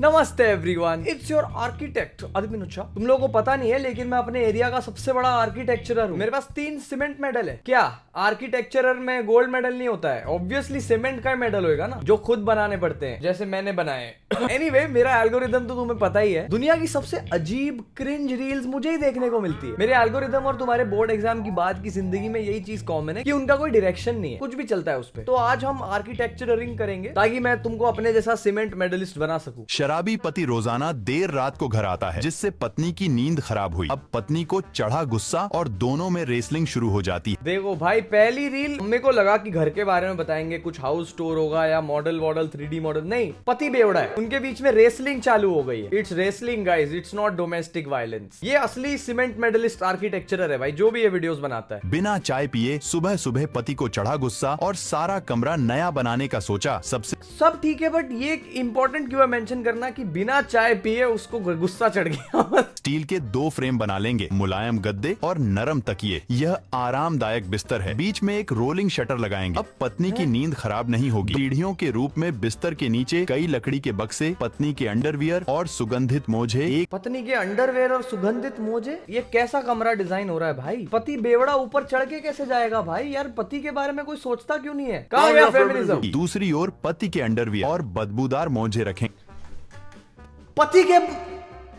नमस्ते everyone, it's your architect अदबिन। अच्छा, तुम लोगों को पता नहीं है लेकिन मैं अपने एरिया का सबसे बड़ा आर्किटेक्चरर हूँ। मेरे पास 3 सीमेंट मेडल है। क्या आर्किटेक्चरर में गोल्ड मेडल नहीं होता है? ऑब्वियसली सीमेंट का मेडल होएगा ना, जो खुद बनाने पड़ते हैं, जैसे मैंने बनाए। एनीवे, मेरा एल्गोरिदम तो तुम्हें पता ही है। दुनिया की सबसे अजीब क्रिंज रील्स मुझे ही देखने को मिलती है। मेरे एल्गोरिदम और तुम्हारे बोर्ड एग्जाम की बाद की जिंदगी में यही चीज कॉमन है कि उनका कोई डायरेक्शन नहीं है, कुछ भी चलता है उस पे। तो आज हम आर्किटेक्चरिंग करेंगे ताकि मैं तुमको अपने जैसा सीमेंट मेडलिस्ट बना सकूं। शराबी पति रोजाना देर रात को घर आता है, जिससे पत्नी की नींद खराब हुई। अब पत्नी को चढ़ा गुस्सा और दोनों में रेसलिंग शुरू हो जाती है। देखो भाई, पहली रील मम्मी को लगा कि घर के बारे में बताएंगे, कुछ हाउस स्टोर होगा या मॉडल 3D मॉडल। नहीं, पति बेवड़ा है। उनके बीच में रेसलिंग चालू हो गई है। It's wrestling guys, it's not domestic violence. ये असली सीमेंट मेडलिस्ट आर्किटेक्चरर है भाई, जो भी ये वीडियोस बनाता है। बिना चाय पिए सुबह सुबह पति को चढ़ा गुस्सा और सारा कमरा नया बनाने का सोचा। सब ठीक है, बट ये इंपॉर्टेंट क्यों है मेंशन करना कि बिना चाय पिए उसको गुस्सा चढ़ गया। स्टील के 2 फ्रेम बना लेंगे, मुलायम गद्दे और नरम तकिए। यह आरामदायक बिस्तर है। बीच में एक रोलिंग शटर लगाएंगे। अब पत्नी की नींद खराब नहीं होगी। सीढ़ियों के रूप में बिस्तर के नीचे कई लकड़ी के बक्से, पत्नी के अंडरवियर और सुगंधित मोजे। पत्नी के अंडरवेयर और सुगंधित मोजे? ये कैसा कमरा डिजाइन हो रहा है भाई? पति बेवड़ा ऊपर चढ़ के कैसे जाएगा भाई? यार, पति के बारे में कोई सोचता क्यों नहीं है? कहाँ गया फेमिनिज्म? दूसरी ओर पति के अंडरवियर और बदबूदार मोजे रखें।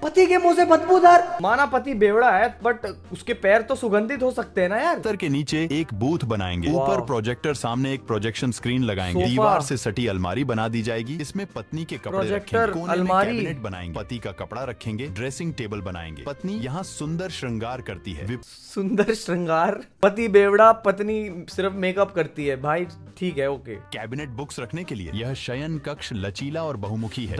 पति के मुंह से बदबूदार। माना पति बेवड़ा है, बट उसके पैर तो सुगंधित हो सकते हैं ना यार। बिस्तर के नीचे एक बूथ बनाएंगे। ऊपर प्रोजेक्टर, सामने एक प्रोजेक्शन स्क्रीन लगाएंगे। सोफा। दीवार से सटी अलमारी बना दी जाएगी। इसमें पत्नी के कपड़े प्रोजेक्टर, रखेंगे। कोने में अलमारी। कैबिनेट बनाएंगे। पति का कपड़ा रखेंगे। ड्रेसिंग टेबल बनाएंगे। पत्नी यहाँ सुंदर श्रृंगार करती है। सुंदर श्रृंगार? पति बेवड़ा, पत्नी सिर्फ मेकअप करती है भाई। ठीक है, ओके। कैबिनेट बुक्स रखने के लिए। यह शयन कक्ष लचीला और बहुमुखी है।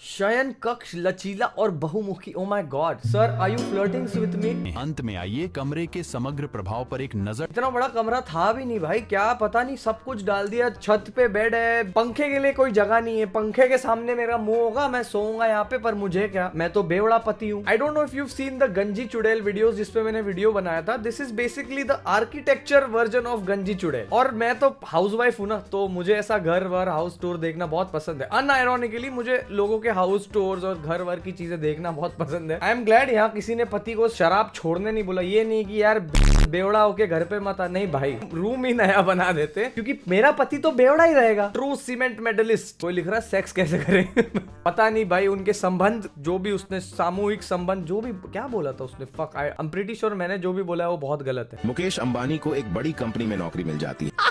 शयन कक्ष लचीला और बहुमुखी। Oh my god sir, are you flirting with me? अंत में आइए कमरे के समग्र प्रभाव पर एक नजर। इतना बड़ा कमरा था भी नहीं भाई, क्या पता नहीं सब कुछ डाल दिया। छत पे बेड है, पंखे के लिए कोई जगह नहीं है। पंखे के सामने मेरा मुंह होगा, मैं सोऊंगा यहाँ पे, पर मुझे क्या, मैं तो बेवड़ा पति हूँ। I don't know if you seen the गंजी चुड़ैल वीडियोस जिसपे मैंने वीडियो बनाया था। This is basically the architecture version of गंजी चुड़ैल। और मैं तो हाउसवाइफ हूँ ना, तो मुझे ऐसा घर वर हाउस टूर देखना बहुत पसंद है। अनआयरॉनिकली मुझे लोगों के हाउस टूर्स और घर वर की चीजें देखना बहुत पसंद है। आई एम ग्लैड यहाँ किसी ने पति को शराब छोड़ने नहीं बोला। ये नहीं कि यार बेवड़ा होके घर पे मत आ। नहीं भाई, रूम ही नया बना देते, क्योंकि मेरा पति तो बेवड़ा ही रहेगा। True cement medallist. कोई लिख रहा है सेक्स कैसे करें? पता नहीं भाई, उनके संबंध जो भी उसने, सामूहिक संबंध जो भी, क्या बोला था उसने, fuck, I am pretty sure मैंने जो भी बोला है वो बहुत गलत है। मुकेश अंबानी को एक बड़ी कंपनी में नौकरी मिल जाती है।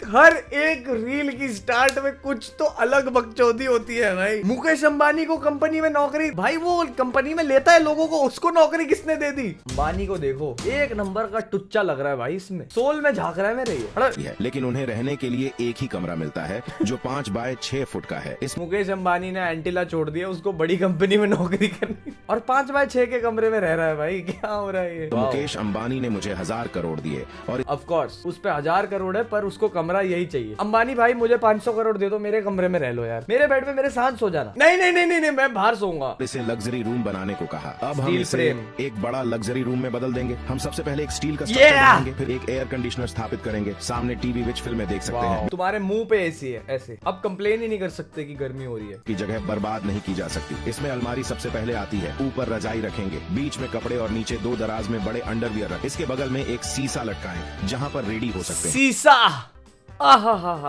हर एक रील की स्टार्ट में कुछ तो अलग बकचोदी होती है भाई। मुकेश अंबानी को कंपनी में नौकरी, भाई वो कंपनी में लेता है लोगों को, उसको नौकरी किसने दे दी? अंबानी को देखो, एक नंबर का टुच्चा लग रहा है भाई, इसमें सोल में झांक रहा है मेरे ये। लेकिन उन्हें रहने के लिए एक ही कमरा मिलता है जो 5 बाय 6 फुट का है। इस मुकेश अंबानी ने एंटीला छोड़ दिया, उसको बड़ी कंपनी में नौकरी करनी, और 5 बाय 6 के कमरे में रह रहा है भाई। क्या हो रहा है ये? मुकेश अंबानी ने मुझे 1000 करोड़ दिए और ऑफ कोर्स उस पे 1000 करोड़ है, पर उसको कमरा यही चाहिए। अंबानी भाई, मुझे 500 करोड़ दे दो, मेरे कमरे में रह लो यार, मेरे बेड पे मेरे साथ सो जाना। नहीं नहीं नहीं नहीं, मैं बाहर सोऊंगा। इसे लग्जरी रूम बनाने को कहा। अब हम इसे एक बड़ा लग्जरी रूम में बदल देंगे। हम सबसे पहले एक स्टील का स्ट्रक्चर बनाएंगे, फिर एक एयर कंडीशनर स्थापित करेंगे। सामने टीवी विच फिल्में देख सकते हैं। तुम्हारे मुंह पे एसी है ऐसे। अब कंप्लेन ही नहीं कर सकते कि गर्मी हो रही है। की जगह बर्बाद नहीं की जा सकती। इसमें अलमारी सबसे पहले आती है। ऊपर रजाई रखेंगे, बीच में कपड़े और नीचे 2 दराज में बड़े अंडरवियर रखें। इसके बगल में एक शीशा लटकाएं जहां पर रेडी हो सकते हैं। शीशा,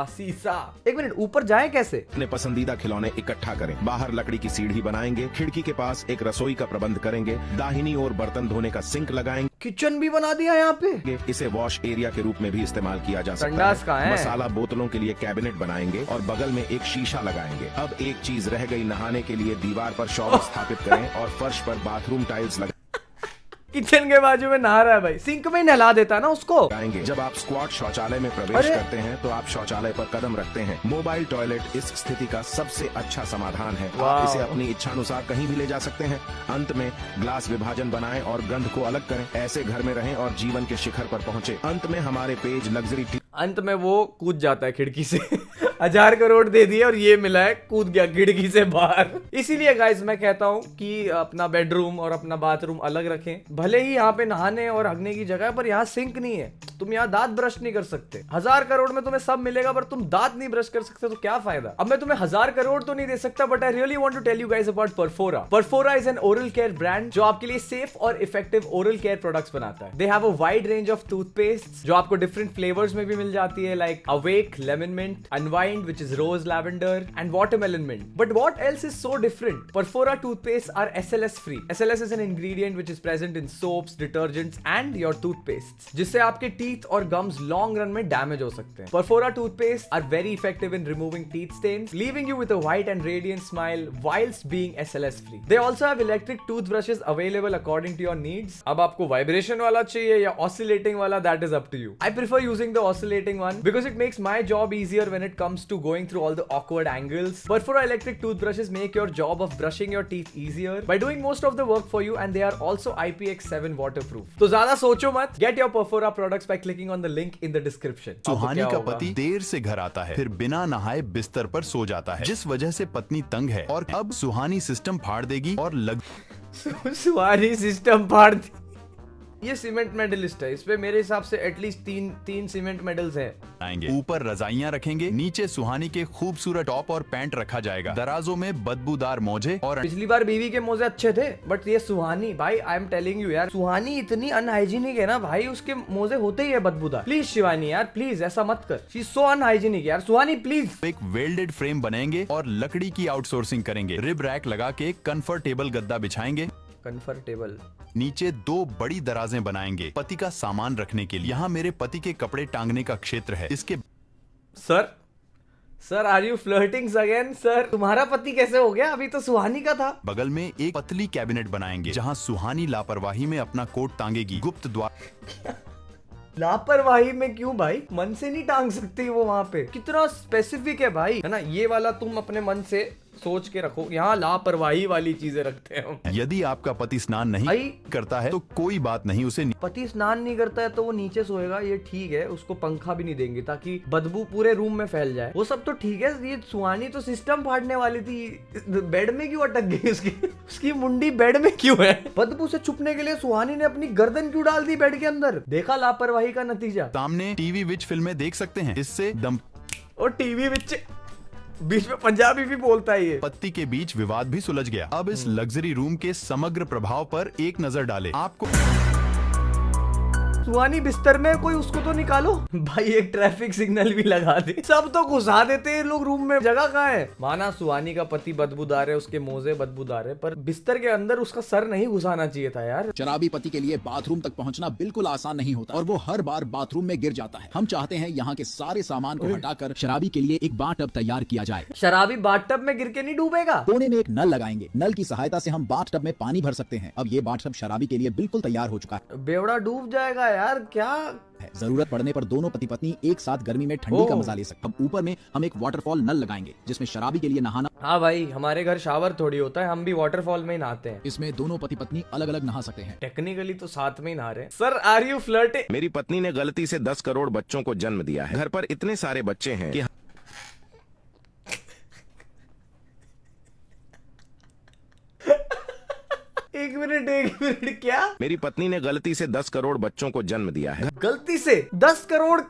शीशा। एक मिनट, ऊपर जाए कैसे? अपने पसंदीदा खिलौने इकट्ठा करें। बाहर लकड़ी की सीढ़ी बनाएंगे। खिड़की के पास एक रसोई का प्रबंध करेंगे। दाहिनी ओर बर्तन धोने का सिंक लगाएंगे। किचन भी बना दिया यहाँ पे। इसे वॉश एरिया के रूप में भी इस्तेमाल किया जा सकता संडास कहाँ है? मसाला बोतलों के लिए कैबिनेट बनाएंगे और बगल में एक शीशा लगाएंगे। अब एक चीज रह गई, नहाने के लिए दीवार पर शॉवर स्थापित करें और फर्श पर बाथरूम टाइल्स लगाएं। किचन के बाजू में नहा रहा है भाई, सिंक में नहला देता ना उसको। जब आप स्क्वाट शौचालय में प्रवेश करते हैं तो आप शौचालय पर कदम रखते हैं। मोबाइल टॉयलेट इस स्थिति का सबसे अच्छा समाधान है। आप इसे अपनी इच्छानुसार कहीं भी ले जा सकते हैं। अंत में ग्लास विभाजन बनाएं और गंध को अलग करें। ऐसे घर में रहें और जीवन के शिखर पर पहुंचे। अंत में हमारे पेज लग्जरी अंत में वो कूद जाता है खिड़की से। 1000 करोड़ दे दिए और ये मिला है कूद गया खिड़की से बाहर। इसीलिए गाइस मैं कहता हूँ कि अपना बेडरूम और अपना बाथरूम अलग रखें। भले ही यहाँ पे नहाने और हगने की जगह, पर यहाँ सिंक नहीं है, तुम यहाँ दांत ब्रश नहीं कर सकते। 1000 करोड़ में तुम्हें सब मिलेगा पर तुम दांत नहीं ब्रश कर सकते, तो क्या फायदा। अब मैं तुम्हें 1000 करोड़ तो नहीं दे सकता, but I really want to tell you guys about Perfora. Perfora is an oral care brand जो आपके लिए सेफ और इफेक्टिव ओरल केयर प्रोडक्ट्स बनाता है। They have a wide range of toothpaste जो आपको डिफरेंट फ्लेवर्स में भी मिल जाती है, like awake lemon mint, unwind which is rose lavender and watermelon mint. But what else is so different? Perfora toothpaste are SLS free. SLS is an ingredient which is present in soaps, detergents and your toothpastes, जिससे आपके teeth और gums long run में damage हो सकते हैं। Perfora toothpaste are very effective in removing teeth stains, leaving you with a white and radiant smile whilst being SLS free. They also have electric toothbrushes available according to your needs. अब आपको vibration वाला चाहिए या oscillating वाला, that is up to you. I prefer using the oscillating one because it makes my job easier when it comes to going through all the awkward angles. Perfora electric toothbrushes make your job of brushing your teeth easier by doing most of the work for you, and they are also IPX7 waterproof. तो ज्यादा सोचो मत, get your Perfora products by clicking on the link in the description. सुहानी का पति देर से घर आता है, फिर बिना नहाए बिस्तर पर सो जाता है, जिस वजह से पत्नी तंग है और अब सुहानी सिस्टम फाड़ देगी और सुहानी सिस्टम फाड़ दी। ये सीमेंट मेडलिस्ट है, इस पे मेरे हिसाब से एटलीस्ट तीन सीमेंट मेडल्स हैं। आएंगे ऊपर रजाइयां रखेंगे, नीचे सुहानी के खूबसूरत टॉप और पैंट रखा जाएगा, दराजों में बदबूदार मोजे और पिछली बार बीवी के मोजे अच्छे थे, बट ये सुहानी भाई आई एम टेलिंग यू यार, सुहानी इतनी अनहाइजीनिक है ना भाई, उसके मोजे होते ही है बदबूदार। प्लीज शिवानी यार प्लीज ऐसा मत कर, शी इज सो अनहाइजीनिक यार, सुहानी प्लीज। एक वेल्डेड फ्रेम बनाएंगे और लकड़ी की आउटसोर्सिंग करेंगे, रिब रैक लगा के कंफर्टेबल गद्दा बिछाएंगे, कंफर्टेबल नीचे 2 बड़ी दराजें बनाएंगे पति का सामान रखने के लिए। यहाँ मेरे पति के कपड़े टांगने का क्षेत्र है। इसके sir are you flirting again sir? तुम्हारा पति कैसे हो गया? अभी तो सुहानी का था। बगल में एक पतली कैबिनेट बनाएंगे जहाँ सुहानी लापरवाही में अपना कोट टांगेगी, गुप्त द्वार। लापरवाही में क्यों भाई? मन से नहीं टांग सकती वो वहां पे? कितना स्पेसिफिक है भाई, है ना? ये वाला तुम अपने मन से सोच के रखो, यहाँ लापरवाही वाली चीजें रखते हैं हम। यदि आपका पति स्नान नहीं करता है तो कोई बात नहीं, उसे पति स्नान नहीं करता है तो वो नीचे सोएगा, ये ठीक है, उसको पंखा भी नहीं देंगे ताकि बदबू पूरे रूम में फैल जाए, वो सब तो ठीक है। ये सुहानी तो सिस्टम फाड़ने वाली थी, बेड में क्यों अटक गई? उसकी मुंडी बेड में क्यों है? बदबू से छुपने के लिए सुहानी ने अपनी गर्दन क्यों डाल दी बेड के अंदर? देखा लापरवाही का नतीजा। सामने टीवी विच फिल्में देख सकते हैं, इससे दम और टीवी विच बीच में पंजाबी भी बोलता है ये। पति के बीच विवाद भी सुलझ गया। अब इस लग्जरी रूम के समग्र प्रभाव पर एक नजर डालें। आपको सुहानी बिस्तर में, कोई उसको तो निकालो भाई, एक ट्रैफिक सिग्नल भी लगा दे। सब तो घुसा देते हैं लोग रूम में, जगह कहाँ है? माना सुहानी का पति बदबूदार है, उसके मोजे बदबूदार है, पर बिस्तर के अंदर उसका सर नहीं घुसाना चाहिए था यार। शराबी पति के लिए बाथरूम तक पहुंचना बिल्कुल आसान नहीं होता और वो हर बार बाथरूम में गिर जाता है। हम चाहते हैं यहाँ के सारे सामान को हटाकर शराबी के लिए एक बाथ टब तैयार किया जाए। शराबी बाथ टब में गिर के नहीं डूबेगा। कोने में एक नल लगाएंगे, नल की सहायता से हम बाथ टब में पानी भर सकते हैं। अब ये बाथ टब शराबी के लिए बिल्कुल तैयार हो चुका है। बेवड़ा डूब जाएगा यार, क्या जरूरत पड़ने पर दोनों पति पत्नी एक साथ गर्मी में ठंडी का मजा ले सकते हैं। अब ऊपर में हम एक वाटरफॉल नल लगाएंगे जिसमें शराबी के लिए नहाना। हाँ भाई, हमारे घर शावर थोड़ी होता है, हम भी वाटरफॉल में ही नहाते हैं। इसमें दोनों पति पत्नी अलग अलग नहा सकते हैं। टेक्निकली तो साथ में ही नहा रहे हैं। Sir are you flirting? मेरी पत्नी ने गलती से 10 करोड़ बच्चों को जन्म दिया है। घर पर इतने सारे बच्चे हैं कि एक मिनट क्या? मेरी पत्नी ने गलती से 10 करोड़ बच्चों को जन्म दिया है। गलती से 10 करोड़?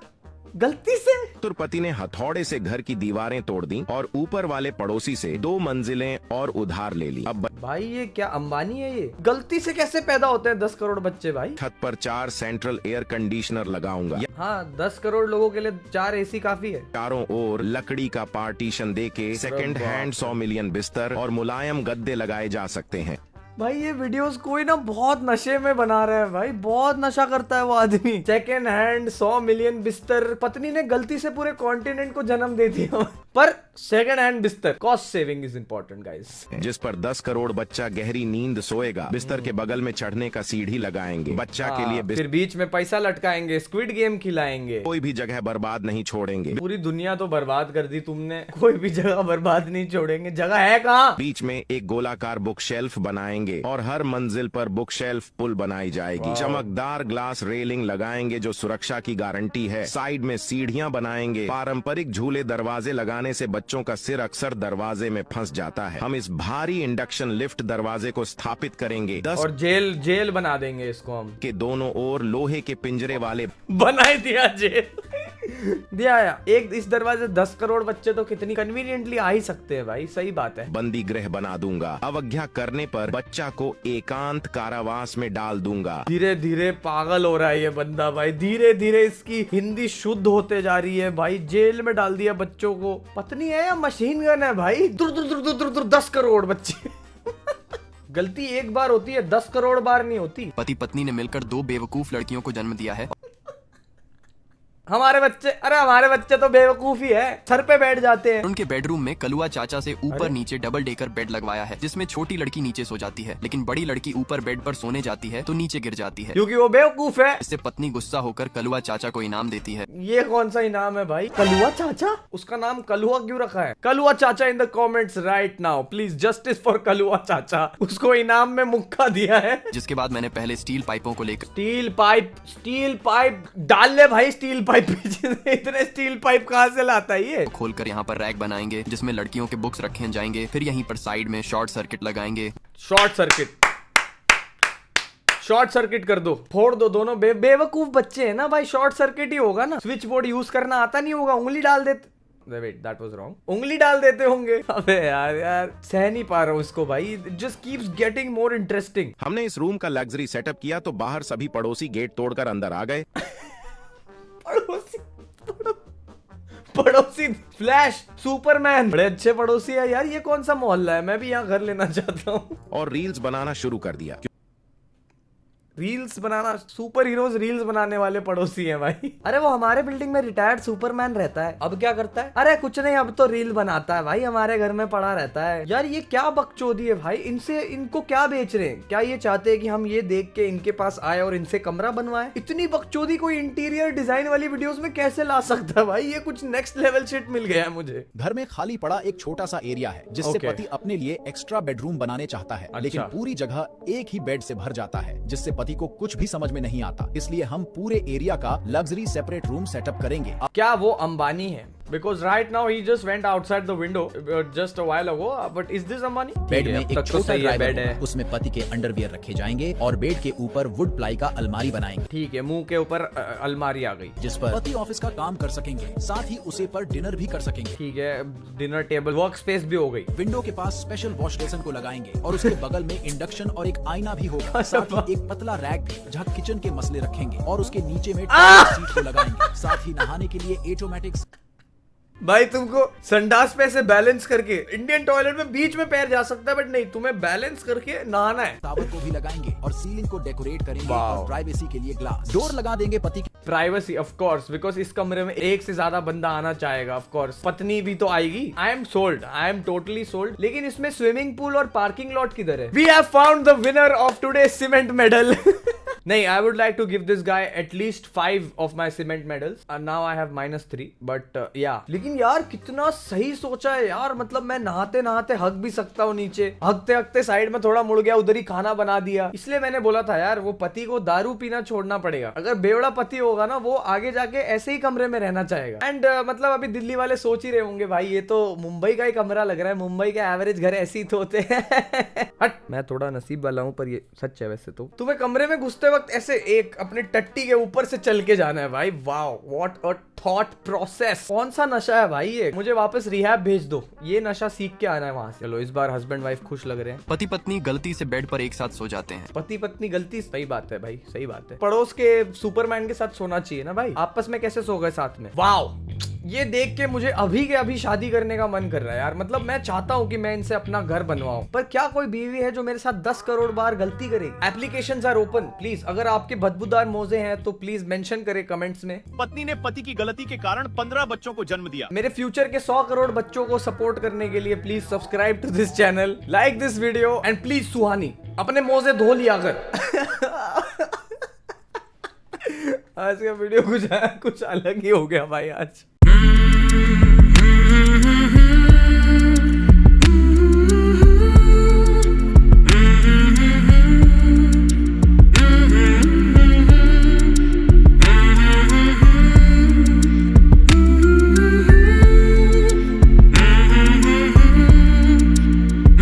गलती से? तो पति ने हथौड़े से घर की दीवारें तोड़ दी और ऊपर वाले पड़ोसी से 2 मंजिलें और उधार ले ली। अब भाई ये क्या अंबानी है ये? गलती से कैसे पैदा होते हैं 10 करोड़ बच्चे भाई? छत पर 4 सेंट्रल एयर कंडीशनर लगाऊंगा। हाँ, 10 करोड़ लोगों के लिए 4 AC काफी है। चारों ओर लकड़ी का पार्टीशन देके सेकंड हैंड 100 मिलियन बिस्तर और मुलायम गद्दे लगाए जा सकते हैं। भाई ये वीडियोस कोई ना बहुत नशे में बना रहा है भाई, बहुत नशा करता है वो आदमी। सेकेंड हैंड 100 मिलियन बिस्तर, पत्नी ने गलती से पूरे कॉन्टिनेंट को जन्म दे दिया। पर सेकेंड हैंड बिस्तर, cost saving is important guys. जिस पर 10 करोड़ बच्चा गहरी नींद सोएगा। बिस्तर के बगल में चढ़ने का सीढ़ी लगाएंगे। बच्चा के लिए फिर बीच में पैसा लटकाएंगे, स्क्विड गेम खिलाएंगे। कोई भी जगह बर्बाद नहीं छोड़ेंगे। पूरी दुनिया तो बर्बाद कर दी तुमने, कोई भी जगह बर्बाद नहीं छोड़ेंगे। जगह है कहाँ? बीच में एक गोलाकार बुक शेल्फ बनाएंगे और हर मंजिल पर बुक शेल्फ पुल बनाई जाएगी। चमकदार ग्लास रेलिंग लगाएंगे जो सुरक्षा की गारंटी है। साइड में सीढ़ियां बनाएंगे। पारंपरिक झूले दरवाजे लगाने जाने से बच्चों का सिर अक्सर दरवाजे में फंस जाता है। हम इस भारी इंडक्शन लिफ्ट दरवाजे को स्थापित करेंगे। 10 और जेल बना देंगे इसको हम। के दोनों ओर लोहे के पिंजरे वाले बना ही दिया जेल। दिया आया। एक इस दरवाजे 10 करोड़ बच्चे तो कितनी कन्वीनियंटली आ ही सकते हैं भाई, सही बात है। बंदी गृह बना दूंगा। अवज्ञा करने पर बच्चा को एकांत कारावास में डाल दूंगा। धीरे धीरे पागल हो रहा है ये बंदा भाई, धीरे धीरे इसकी हिंदी शुद्ध होते जा रही है भाई। जेल में डाल दिया बच्चों को। पत्नी है या मशीन गन है भाई? दूर दूर दूर दूर दूर दूर 10 करोड़ बच्चे। गलती एक बार होती है, 10 करोड़ बार नहीं होती। पति पत्नी ने मिलकर 2 बेवकूफ लड़कियों को जन्म दिया है। हमारे बच्चे तो बेवकूफ ही है, सर पे बैठ जाते हैं। उनके बेडरूम में कलुआ चाचा से ऊपर नीचे डबल डेकर बेड लगवाया है, जिसमें छोटी लड़की नीचे सो जाती है, लेकिन बड़ी लड़की ऊपर बेड पर सोने जाती है तो नीचे गिर जाती है, क्योंकि वो बेवकूफ है। इससे पत्नी गुस्सा होकर कलुआ चाचा को इनाम देती है। ये कौन सा इनाम है भाई? कलुआ चाचा? उसका नाम कलुआ क्यों रखा है? कलुआ चाचा in the comments right now please, justice for Kalua चाचा। उसको इनाम में मुक्का दिया है। जिसके बाद मैंने पहले स्टील पाइपों को लेकर स्टील पाइप डाल ले भाई। स्टील पाइप इतने स्टील पाइप कहाँ से लाता है ये? खोलकर यहाँ पर रैक बनाएंगे जिसमें लड़कियों के बुक्स रखे जाएंगे, फिर यहीं पर साइड में शॉर्ट सर्किट लगाएंगे। शॉर्ट सर्किट कर दो, फोड़ दो दोनों। बेवकूफ बच्चे हैं ना भाई, शॉर्ट सर्किट ही होगा ना। स्विच बोर्ड यूज करना आता नहीं होगा, उंगली डाल देते। Wait, that was wrong. उंगली डाल देते होंगे। अबे यार सह नहीं पा रहा हूँ इसको भाई। Just keeps getting more interesting. हमने इस रूम का लग्जरी सेटअप किया तो बाहर सभी पड़ोसी गेट तोड़कर अंदर आ गए। पड़ोसी फ्लैश सुपरमैन बड़े अच्छे पड़ोसी है यार। ये कौन सा मोहल्ला है? मैं भी यहाँ घर लेना चाहता हूँ। और रील्स बनाना शुरू कर दिया। रील्स बनाना, सुपर हीरोज रील्स बनाने वाले पड़ोसी हैं भाई। अरे वो हमारे बिल्डिंग में रिटायर्ड सुपरमैन रहता है, अब क्या करता है? अरे कुछ नहीं, अब तो रील बनाता है भाई, हमारे घर में पड़ा रहता है। यार ये क्या बकचोदी है भाई? इनको क्या बेच रहे हैं? क्या ये चाहते हैं कि हम ये देख के इनके पास आए और इनसे कमरा बनवाए? इतनी बकचोदी कोई इंटीरियर डिजाइन वाली वीडियोस में कैसे ला सकता है भाई? ये कुछ नेक्स्ट लेवल शिट मिल गया है मुझे। घर में खाली पड़ा एक छोटा सा एरिया है जिससे पति अपने लिए एक्स्ट्रा बेडरूम बनाने चाहता है, लेकिन पूरी जगह एक ही बेड से भर जाता है, जिससे पति को कुछ भी समझ में नहीं आता। इसलिए हम पूरे एरिया का लग्जरी सेपरेट रूम सेटअप करेंगे। क्या वो अंबानी है? Because right now he just went outside the window just a while ago. But is this Ambani? Bed में एक छोटा ड्राइवर है, उसमें पति के अंडरवियर रखे जाएंगे और बेड के ऊपर वुड प्लाई का अलमारी बनाएंगे। ठीक है, मुंह के ऊपर अलमारी आ गई जिस पर पति ऑफिस का काम कर सकेंगे, साथ ही उसे पर डिनर भी कर सकेंगे। ठीक है, डिनर टेबल, वर्क स्पेस भी हो गई। विंडो के पास स्पेशल वॉश बेसिन को लगाएंगे और उसके बगल में इंडक्शन और एक आईना भी होगा। साथ ही एक पतला रैक जहाँ किचन के मसले रखेंगे और उसके नीचे में सीट को लगाएंगे। साथ ही नहाने के लिए ऑटोमेटिक। भाई तुमको संडास पे से बैलेंस करके, इंडियन टॉयलेट में बीच में पैर जा सकता है बट नहीं, तुम्हें बैलेंस करके नहाना है। टावर को भी लगाएंगे और सीलिंग को डेकोरेट करेंगे और प्राइवेसी के लिए ग्लास डोर लगा देंगे। पति की प्राइवेसी ऑफ कोर्स, बिकॉज इस कमरे में एक से ज्यादा बंदा आना चाहेगा। ऑफ कोर्स पत्नी भी तो आएगी। I am sold, I am totally sold. लेकिन इसमें स्विमिंग पूल और पार्किंग लॉट किधर है? We have found the winner of today cement medal. नहीं, I would like to give this guy at least 5 of my cement medals and now I have -3 but yeah। लेकिन यार कितना सही सोचा है यार। मतलब मैं नहाते नहाते हक भी सकता हूँ नीचे, हकते हकते साइड में थोड़ा मुड़ गया, उधर ही खाना बना दिया। इसलिए मैंने बोला था यार वो पति को दारू पीना छोड़ना पड़ेगा। अगर बेवड़ा पति होगा ना, वो आगे जाके ऐसे ही कमरे में रहना चाहेगा। एंड मतलब अभी दिल्ली वाले सोच ही रहे होंगे भाई ये तो मुंबई का ही कमरा लग रहा है, मुंबई के एवरेज घर ऐसे ही तो होते हैं। हट, मैं थोड़ा नसीब वाला हूँ पर ये सच है वैसे तो। तुम्हें कमरे में घुसते वक्त ऐसे एक अपने टट्टी के ऊपर से चल के जाना है भाई। Wow, what a thought process. कौन सा नशा है भाई ये? मुझे वापस रिहैब भेज दो, ये नशा सीख के आना है वहां से। चलो इस बार हस्बैंड वाइफ खुश लग रहे हैं। पति पत्नी गलती से बेड पर एक साथ सो जाते हैं। पति पत्नी गलती, सही बात है भाई, सही बात है। पड़ोस के सुपरमैन के साथ सोना चाहिए ना भाई। आपस में कैसे सो गए साथ में? वाओ, ये देख के मुझे अभी के अभी शादी करने का मन कर रहा है यार। मतलब मैं चाहता हूँ कि मैं इनसे अपना घर बनवाऊं, पर क्या कोई बीवी है जो मेरे साथ 10 करोड़ बार गलती करेगी? Applications are open please. अगर आपके बदबूदार मोजे हैं तो प्लीज मेंशन करें कमेंट्स में। पत्नी ने पति की गलती के कारण 15 बच्चों को जन्म दिया। मेरे फ्यूचर के 100 करोड़ बच्चों को सपोर्ट करने के लिए please subscribe to this channel, like this video and please Suhani अपने मोजे धो लिया कर। आज का वीडियो कुछ अलग ही हो गया भाई आज।